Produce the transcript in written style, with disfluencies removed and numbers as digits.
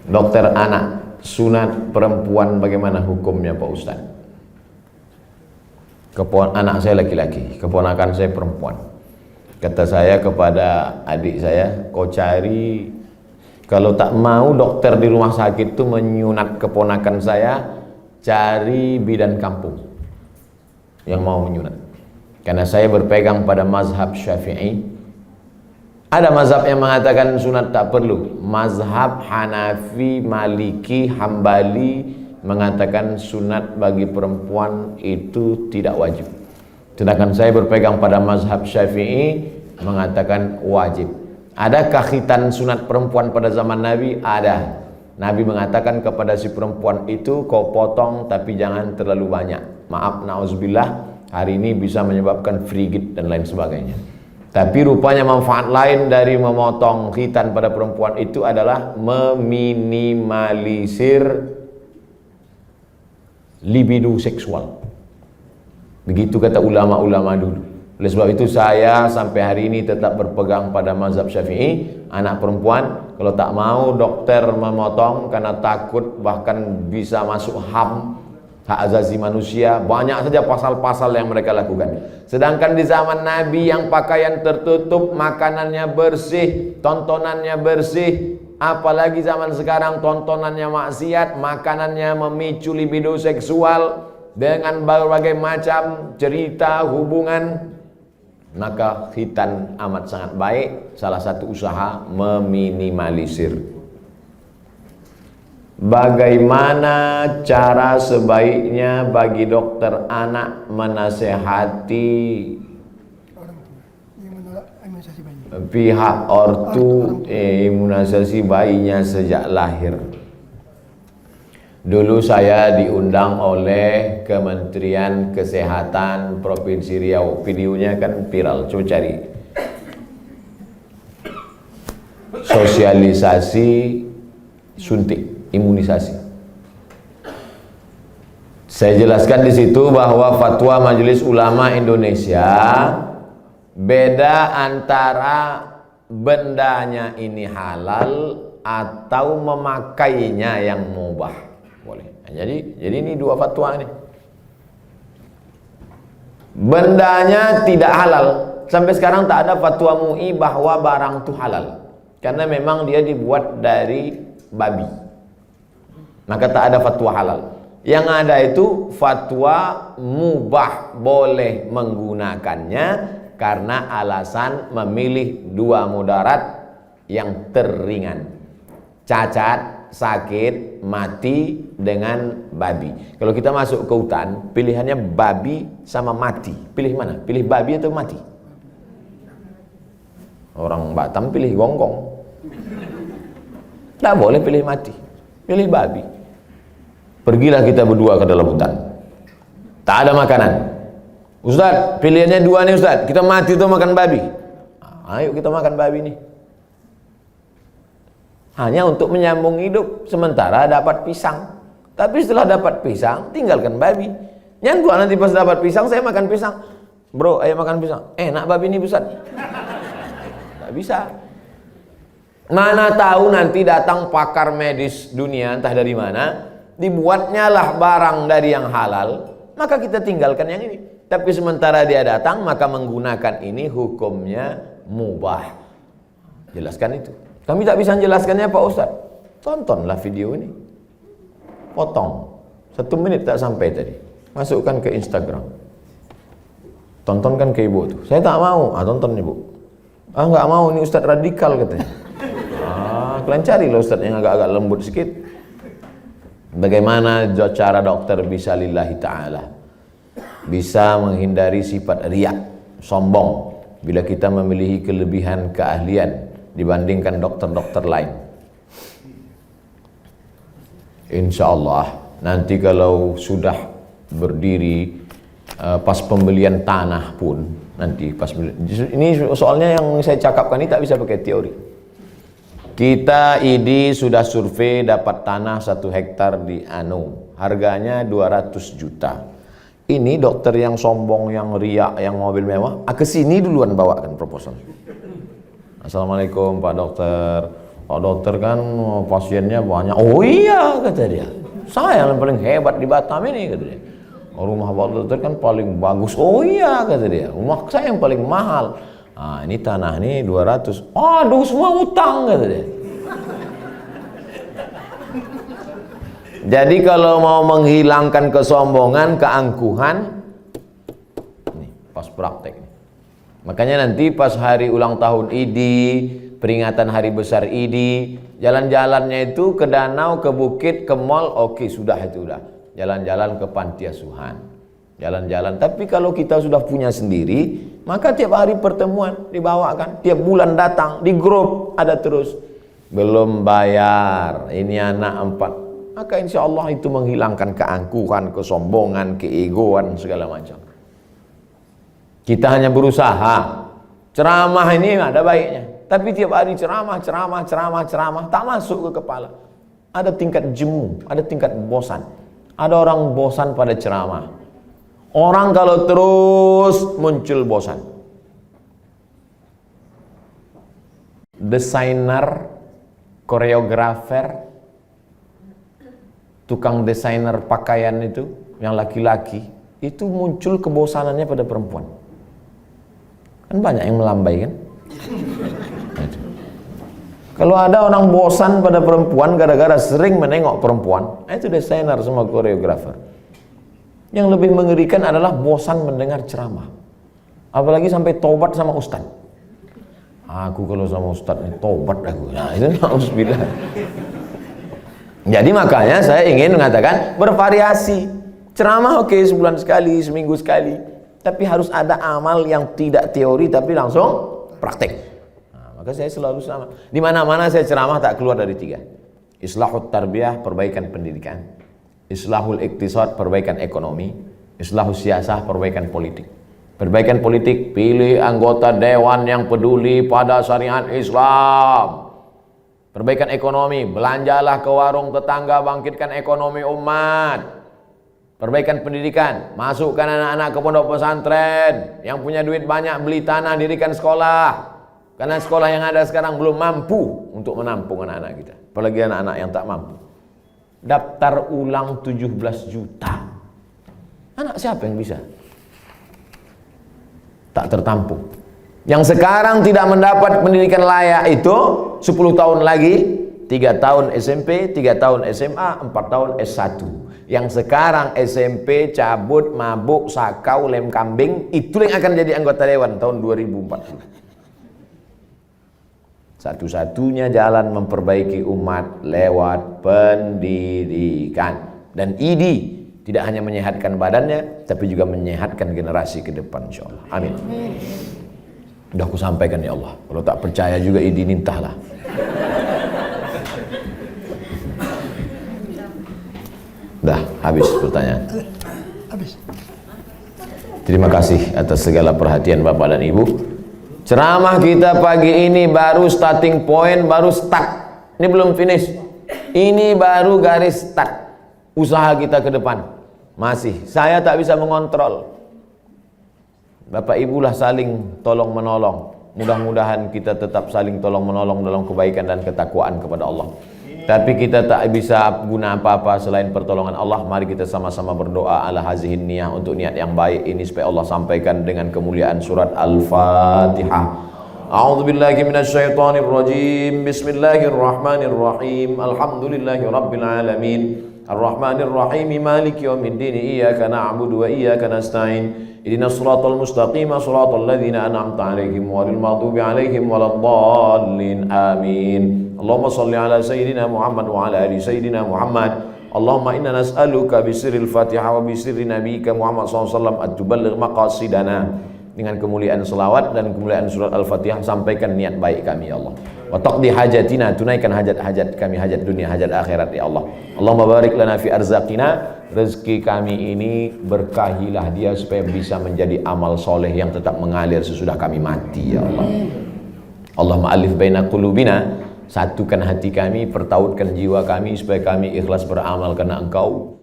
Dokter anak, sunat perempuan bagaimana hukumnya Pak Ustaz? Anak saya laki-laki, keponakan saya perempuan. Kata saya kepada adik saya, kau cari, kalau tak mau dokter di rumah sakit itu menyunat keponakan saya, cari bidan kampung yang mau menyunat. Karena saya berpegang pada mazhab Syafi'i. Ada mazhab yang mengatakan sunat tak perlu. Mazhab Hanafi, Maliki, Hambali mengatakan sunat bagi perempuan itu tidak wajib. Sedangkan saya berpegang pada mazhab Syafi'i mengatakan wajib. Adakah khitan sunat perempuan pada zaman Nabi? Ada. Nabi mengatakan kepada si perempuan itu, kau potong tapi jangan terlalu banyak. Maaf, na'udzubillah, hari ini bisa menyebabkan frigid dan lain sebagainya. Tapi rupanya manfaat lain dari memotong khitan pada perempuan itu adalah meminimalisir libido seksual. Begitu kata ulama-ulama dulu. Oleh sebab itu saya sampai hari ini tetap berpegang pada mazhab Syafi'i. Anak perempuan kalau tak mau dokter memotong karena takut bahkan bisa masuk HAM, hak asasi manusia, banyak saja pasal-pasal yang mereka lakukan. Sedangkan di zaman Nabi yang pakaian tertutup, makanannya bersih, tontonannya bersih, apalagi zaman sekarang tontonannya maksiat, makanannya memicu libido seksual dengan berbagai macam cerita hubungan, maka khitan amat sangat baik. Salah satu usaha meminimalisir. Bagaimana cara sebaiknya bagi dokter anak menasehati pihak ortu imunisasi bayinya sejak lahir? Dulu saya diundang oleh Kementerian Kesehatan Provinsi Riau. Videonya kan viral, coba cari. Sosialisasi suntik imunisasi. Saya jelaskan di situ bahwa fatwa Majelis Ulama Indonesia beda antara bendanya ini halal atau memakainya yang mubah. Boleh. Jadi ini dua fatwa ini. Bendanya tidak halal. Sampai sekarang tak ada fatwa MUI bahwa barang itu halal. Karena memang dia dibuat dari babi. Maka tak ada fatwa halal. Yang ada itu fatwa mubah, boleh menggunakannya karena alasan memilih dua mudarat yang teringan. Cacat, sakit, mati dengan babi. Kalau kita masuk ke hutan, pilihannya babi sama mati. Pilih mana? Pilih babi atau mati? Orang Batam pilih gonggong. Tak boleh pilih mati. Pilih babi. Pergilah kita berdua ke dalam hutan. Tak ada makanan. Ustaz, pilihannya dua nih Ustaz. Kita mati atau makan babi? Ayo kita makan babi nih. Hanya untuk menyambung hidup. Sementara dapat pisang. Tapi setelah dapat pisang, tinggalkan babi. Nyangkut nanti pas dapat pisang, saya makan pisang. Bro, ayo makan pisang. Enak babi ini Ustaz. Tak bisa. Mana tahu nanti datang pakar medis dunia, entah dari mana, dibuatnya lah barang dari yang halal, maka kita tinggalkan yang ini. Tapi sementara dia datang, maka menggunakan ini hukumnya mubah. Jelaskan itu. Kami tak bisa menjelaskannya Pak Ustaz. Tontonlah video ini. Potong. 1 menit tak sampai tadi. Masukkan ke Instagram. Tontonkan ke ibu tuh. Saya tak mau. Tonton ibu. Enggak mau, ini Ustaz radikal katanya. Kalian carilah Ustaz yang agak-agak lembut sedikit. Bagaimana cara dokter bisa lillahi ta'ala, bisa menghindari sifat riak, sombong, bila kita memiliki kelebihan keahlian dibandingkan dokter-dokter lain. Insya Allah nanti kalau sudah berdiri pas pembelian tanah pun, nanti pas ini soalnya yang saya cakapkan ini tak bisa pakai teori. Kita ID sudah survei dapat tanah 1 hektar di Anu, harganya 200 juta. Ini dokter yang sombong, yang riak, yang mobil mewah, kesini duluan bawakan proposal. Assalamualaikum Pak Dokter, Pak dokter kan pasiennya banyak. Oh iya, kata dia, saya yang paling hebat di Batam ini, kata dia. Rumah Pak dokter kan paling bagus. Oh iya, kata dia, rumah saya yang paling mahal. Ah, ini tanah ini 200. Aduh, semua utang, kata dia. Jadi kalau mau menghilangkan kesombongan, keangkuhan, nih pas praktek. Makanya nanti pas hari ulang tahun ID, peringatan hari besar ID, jalan-jalannya itu ke danau, ke bukit, ke mall, oke, sudah itu udah. Jalan-jalan ke panti asuhan, jalan-jalan. Tapi kalau kita sudah punya sendiri, maka tiap hari pertemuan dibawakan, tiap bulan datang, di grup ada terus. Belum bayar, ini anak 4. Maka insya Allah itu menghilangkan keangkuhan, kesombongan, keegoan, segala macam. Kita hanya berusaha. Ceramah ini ada baiknya. Tapi tiap hari ceramah, tak masuk ke kepala. Ada tingkat jemu, ada tingkat bosan. Ada orang bosan pada ceramah. Orang kalau terus muncul bosan. Desainer, koreografer, tukang desainer pakaian itu, yang laki-laki, itu muncul kebosanannya pada perempuan. Kan banyak yang melambai kan? Kalau ada orang bosan pada perempuan gara-gara sering menengok perempuan, itu desainer sama koreografer. Yang lebih mengerikan adalah bosan mendengar ceramah. Apalagi sampai tobat sama ustaz. Aku kalau sama ustaz ini tobat aku. Nah, itu na'udzubillah. Jadi makanya saya ingin mengatakan bervariasi. Ceramah oke, sebulan sekali, seminggu sekali. Tapi harus ada amal yang tidak teori tapi langsung praktek. Nah, maka saya selalu sama. Di mana-mana saya ceramah tak keluar dari 3. Islahut tarbiyah, perbaikan pendidikan. Islahul iktisad, perbaikan ekonomi. Islahul siasah, perbaikan politik. Perbaikan politik, pilih anggota dewan yang peduli pada syariat Islam. Perbaikan ekonomi, belanjalah ke warung tetangga, bangkitkan ekonomi umat. Perbaikan pendidikan, masukkan anak-anak ke pondok pesantren. Yang punya duit banyak, beli tanah, dirikan sekolah. Karena sekolah yang ada sekarang belum mampu untuk menampung anak-anak kita. Apalagi anak-anak yang tak mampu. Daftar ulang 17 juta. Anak siapa yang bisa? Tak tertampung. Yang sekarang tidak mendapat pendidikan layak itu 10 tahun lagi 3 tahun SMP, 3 tahun SMA, 4 tahun S1. Yang sekarang SMP cabut, mabuk, sakau, lem kambing, itu yang akan jadi anggota dewan tahun 2040. Satu-satunya jalan memperbaiki umat lewat pendidikan. Dan ID tidak hanya menyehatkan badannya, tapi juga menyehatkan generasi ke depan, insyaallah. Amin. Udah aku sampaikan ya Allah. Kalau tak percaya juga ini entahlah. Dah habis pertanyaan. Habis. Terima kasih atas segala perhatian Bapak dan Ibu. Ceramah kita pagi ini baru starting point, baru start. Ini belum finish. Ini baru garis start. Usaha kita ke depan. Masih. Saya tak bisa mengontrol. Bapak Ibu lah saling tolong menolong. Mudah-mudahan kita tetap saling tolong menolong dalam kebaikan dan ketakwaan kepada Allah. Tapi kita tak bisa guna apa-apa selain pertolongan Allah. Mari kita sama-sama berdoa ala hazihin niyah, untuk niat yang baik ini supaya Allah sampaikan dengan kemuliaan surat Al-Fatihah. A'udzubillahi minasyaitonir rajim. Bismillahirrahmanirrahim. Alhamdulillahi rabbil alamin. Ar-Rahmanir Rahim. Maliki yaumiddin. Iyyaka na'budu wa iyyaka nasta'in. Ihdinas siratal mustaqim, siratal ladzina an'amta 'alaihim ghairil maghdubi 'alaihim waladdallin. Amin. Allahumma shalli ala sayyidina Muhammad wa ala ali sayyidina Muhammad. Allahumma inna nas'aluka bisirril Fatihah wa bisirri nabiyyika Muhammad sallallahu alaihi wasallam at-tuballigh maqasidana. Dengan kemuliaan selawat dan kemuliaan surat Al-Fatihah, sampaikan niat baik kami ya Allah. Wa taqdi hajatina, tunaikan hajat-hajat kami, hajat dunia, hajat akhirat ya Allah. Allahumma barik lana fi arzaqina, rezeki kami ini berkahilah dia supaya bisa menjadi amal soleh yang tetap mengalir sesudah kami mati ya Allah. Allahumma alif baina qulubina, satukan hati kami, pertautkan jiwa kami supaya kami ikhlas beramal karena Engkau.